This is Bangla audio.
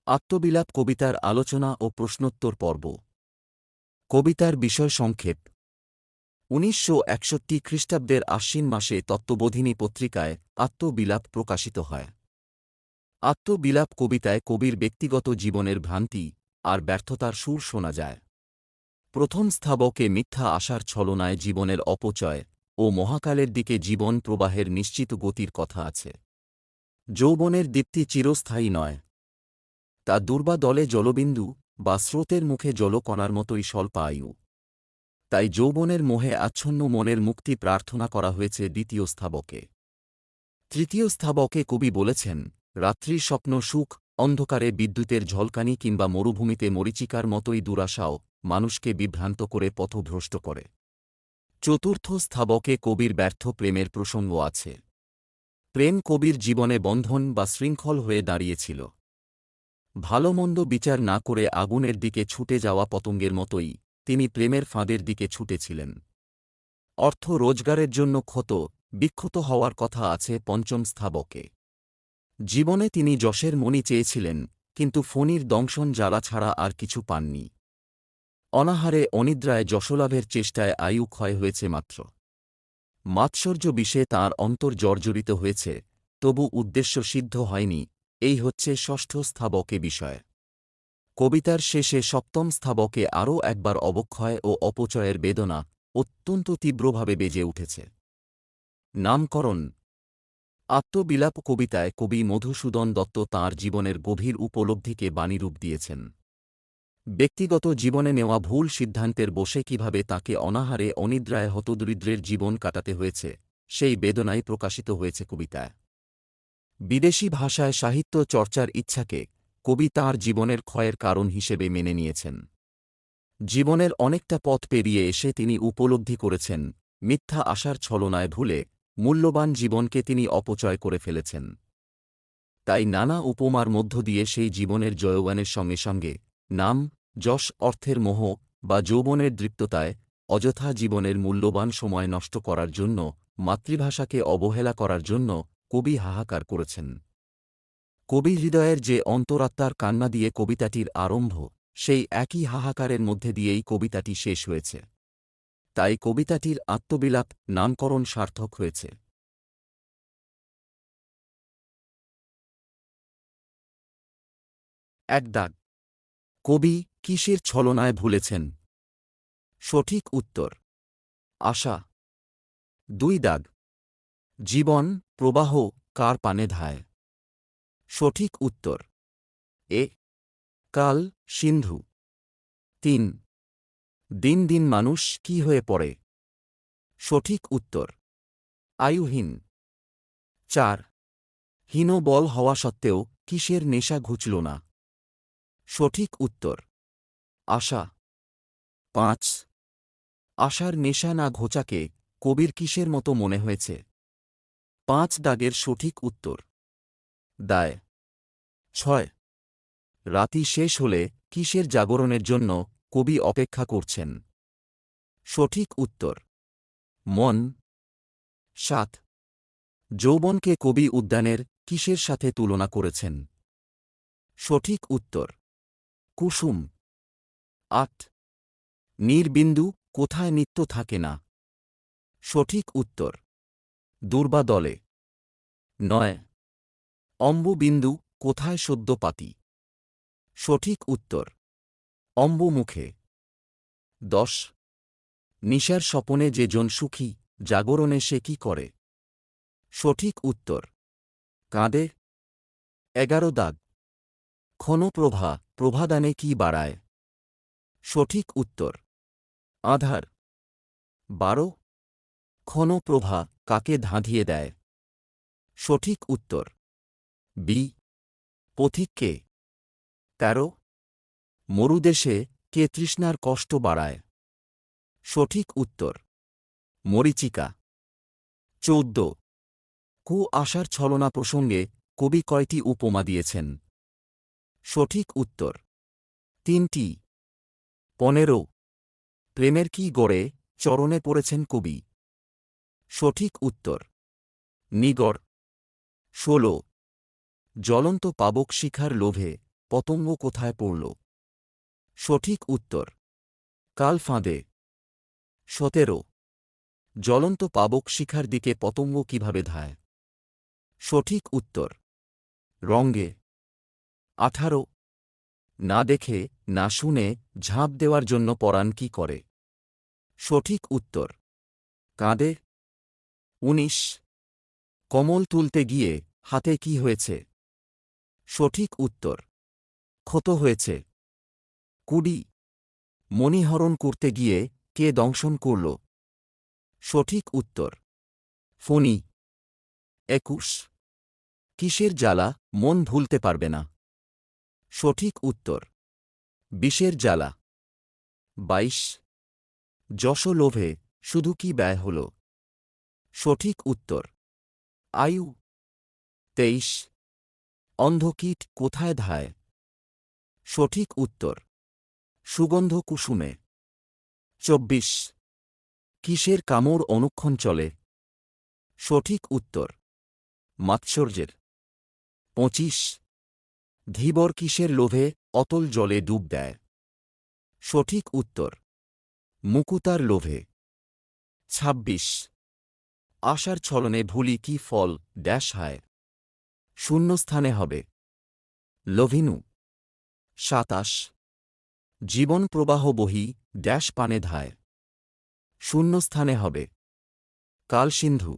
আত্মবিলাপ কবিতার আলোচনা ও প্রশ্নোত্তর পর্ব। কবিতার বিষয় সংক্ষেপ। ১৯৬১ খ্রিস্টাব্দের আশ্বিন মাসে তত্ত্ববোধিনী পত্রিকায় আত্মবিলাপ প্রকাশিত হয়। আত্মবিলাপ কবিতায় কবির ব্যক্তিগত জীবনের ভ্রান্তি আর ব্যর্থতার সুর শোনা যায়। প্রথম স্থাবকে মিথ্যা আশার ছলনায় জীবনের অপচয় ও মহাকালের দিকে জীবন প্রবাহের নিশ্চিত গতির কথা আছে। যৌবনের দীপ্তি চিরস্থায়ী নয়, তা দুর্বা দলে জলবিন্দু বা স্রোতের মুখে জলকণার মতোই স্বল্প আয়ু। তাই যৌবনের মোহে আচ্ছন্ন মনের মুক্তি প্রার্থনা করা হয়েছে দ্বিতীয় স্থাবকে। তৃতীয় স্থাবকে কবি বলেছেন, রাত্রির স্বপ্ন সুখ, অন্ধকারে বিদ্যুতের ঝলকানি কিংবা মরুভূমিতে মরীচিকার মতোই দুরাশাও মানুষকে বিভ্রান্ত করে পথভ্রষ্ট করে। চতুর্থ স্থাবকে কবির ব্যর্থ প্রেমের প্রসঙ্গ আছে। প্রেম কবির জীবনে বন্ধন বা শৃঙ্খল হয়ে দাঁড়িয়েছিল। ভালোমন্দ বিচার না করে আগুনের দিকে ছুটে যাওয়া পতঙ্গের মতোই তিনি প্রেমের ফাঁদের দিকে ছুটেছিলেন। অর্থ রোজগারের জন্য ক্ষত বিক্ষত হওয়ার কথা আছে পঞ্চম স্থাবকে। জীবনে তিনি যশের মণি চেয়েছিলেন, কিন্তু ফণির দংশন জ্বালা ছাড়া আর কিছু পাননি। অনাহারে অনিদ্রায় যশলাভের চেষ্টায় আয়ু ক্ষয় হয়েছে মাত্র। মাৎসর্য বিষে তাঁর অন্তর জর্জরিত হয়েছে, তবু উদ্দেশ্য সিদ্ধ হয়নি। এই হচ্ছে ষষ্ঠ স্থাবকে বিষয়। কবিতার শেষে সপ্তম স্থাবকে আরও একবার অবক্ষয় ও অপচয়ের বেদনা অত্যন্ত তীব্রভাবে বেজে উঠেছে। নামকরণ। আত্মবিলাপ কবিতায় কবি মধুসূদন দত্ত তাঁর জীবনের গভীর উপলব্ধিকে বাণীরূপ দিয়েছেন। ব্যক্তিগত জীবনে নেওয়া ভুল সিদ্ধান্তের বশে কিভাবে তাঁকে অনাহারে অনিদ্রায় হতদরিদ্রের জীবন কাটাতে হয়েছে, সেই বেদনাই প্রকাশিত হয়েছে কবিতায়। বিদেশি ভাষায় সাহিত্য চর্চার ইচ্ছাকে কবি তাঁর জীবনের ক্ষয়ের কারণ হিসেবে মেনে নিয়েছেন। জীবনের অনেকটা পথ পেরিয়ে এসে তিনি উপলব্ধি করেছেন, মিথ্যা আশার ছলনায় ভুলে মূল্যবান জীবনকে তিনি অপচয় করে ফেলেছেন। তাই নানা উপমার মধ্য দিয়ে সেই জীবনের জয়গানের সঙ্গে সঙ্গে নাম, যশ, অর্থের মোহ বা যৌবনের দৃপ্ততায় অযথা জীবনের মূল্যবান সময় নষ্ট করার জন্য, মাতৃভাষাকে অবহেলা করার জন্য কবি হাহাকার করেছেন। কবি হৃদয়ের যে অন্তরাত্মার কান্না দিয়ে কবিতাটির আরম্ভ, সেই একই হাহাকারের মধ্যে দিয়েই কবিতাটি শেষ হয়েছে। তাই কবিতাটির আত্মবিলাপ নামকরণ সার্থক হয়েছে। এক দাগ। কবি কিসের ছলনায় ভুলেছেন? সঠিক উত্তর আশা। দুই দাগ। জীবন প্রবাহ কার পানে ধায়? সঠিক উত্তর এ কাল, সিন্ধু। তিন। দিন দিন মানুষ কি হয়ে পড়ে? সঠিক উত্তর আয়ুহীন। চার। হীন বল হওয়া সত্ত্বেও কিসের নেশা ঘুচল না? সঠিক উত্তর আশা। পাঁচ। আশার নেশা না ঘোচাকে কবির কিসের মতো মনে হয়েছে? পাঁচ দাগের সঠিক উত্তর দায়। ছয়। রাতি শেষ হলে কিসের জাগরণের জন্য কবি অপেক্ষা করছেন? সঠিক উত্তর মন। সাত। যৌবনকে কবি উদ্যানের কিসের সাথে তুলনা করেছেন? সঠিক উত্তর কুসুম। আট। নীরবিন্দু কোথায় নিত্য থাকে না? সঠিক উত্তর দুর্বা দলে। নয়। অম্বুবিন্দু কোথায় সদ্য পাতি? সঠিক উত্তর অম্বুমুখে। ১০। নিশার স্বপনে যে জন সুখী, জাগরণে সে কি করে? সঠিক উত্তর কাঁদে। ১১ দাগ। ক্ষণপ্রভা প্রভাদানে কি বাড়ায়? সঠিক উত্তর আধার। ১২। ক্ষণপ্রভা কাকে ধাঁধিয়ে দেয়? সঠিক উত্তর বি পথিককে। ১৩। মরুদেশে কে তৃষ্ণার কষ্ট বাড়ায়? সঠিক উত্তর মরীচিকা। ১৪। কু আশার ছলনা প্রসঙ্গে কবি কয়টি উপমা দিয়েছেন? সঠিক উত্তর ৩টি। ১৫। প্রেমের কি গড়ে চরণে পড়েছেন কবি? সঠিক উত্তর নিগড়। ১৬। জ্বলন্ত পাবক শিখার লোভে পতঙ্গ কোথায় পড়ল? সঠিক উত্তর কাল ফাঁদে। ১৭ জ্বলন্ত পাবক শিখার দিকে পতঙ্গ কিভাবে ধায়? সঠিক উত্তর রঙে। ১৮ না দেখে না শুনে ঝাঁপ দেওয়ার জন্য পরাণ কি করে? সঠিক উত্তর কাঁদে। ১৯ কমল তুলতে গিয়ে হাতে কি হয়েছে? সঠিক উত্তর ক্ষত হয়েছে। ২০ মণিহরণ করতে গিয়ে কে দংশন করল? সঠিক উত্তর ফণি। ২১ কিসের জ্বালা মন ভুলতে পারবে না? সঠিক উত্তর বিষের জ্বালা। ২২ যশ লোভে শুধু কি ব্যয় হল? সঠিক উত্তর আয়ু। ২৩ অন্ধকীট কোথায় ধায়? সঠিক উত্তর সুগন্ধ কুসুমে। ২৪ কিসের কামড় অনুক্ষণ চলে? সঠিক উত্তর মাৎসর্যের। ২৫ ধীবর কিসের লোভে অতল জলে ডুব দেয়? সঠিক উত্তর মুকুতার লোভে। ২৬ আশার ছলনে ভুলি কি ফল ড্যাশ হায়? শূন্যস্থানে হবে লভিনু। ২৭ জীবন প্রবাহ বহি ড্যাশ পানে ধায়? শূন্যস্থানে হবে কালসিন্ধু।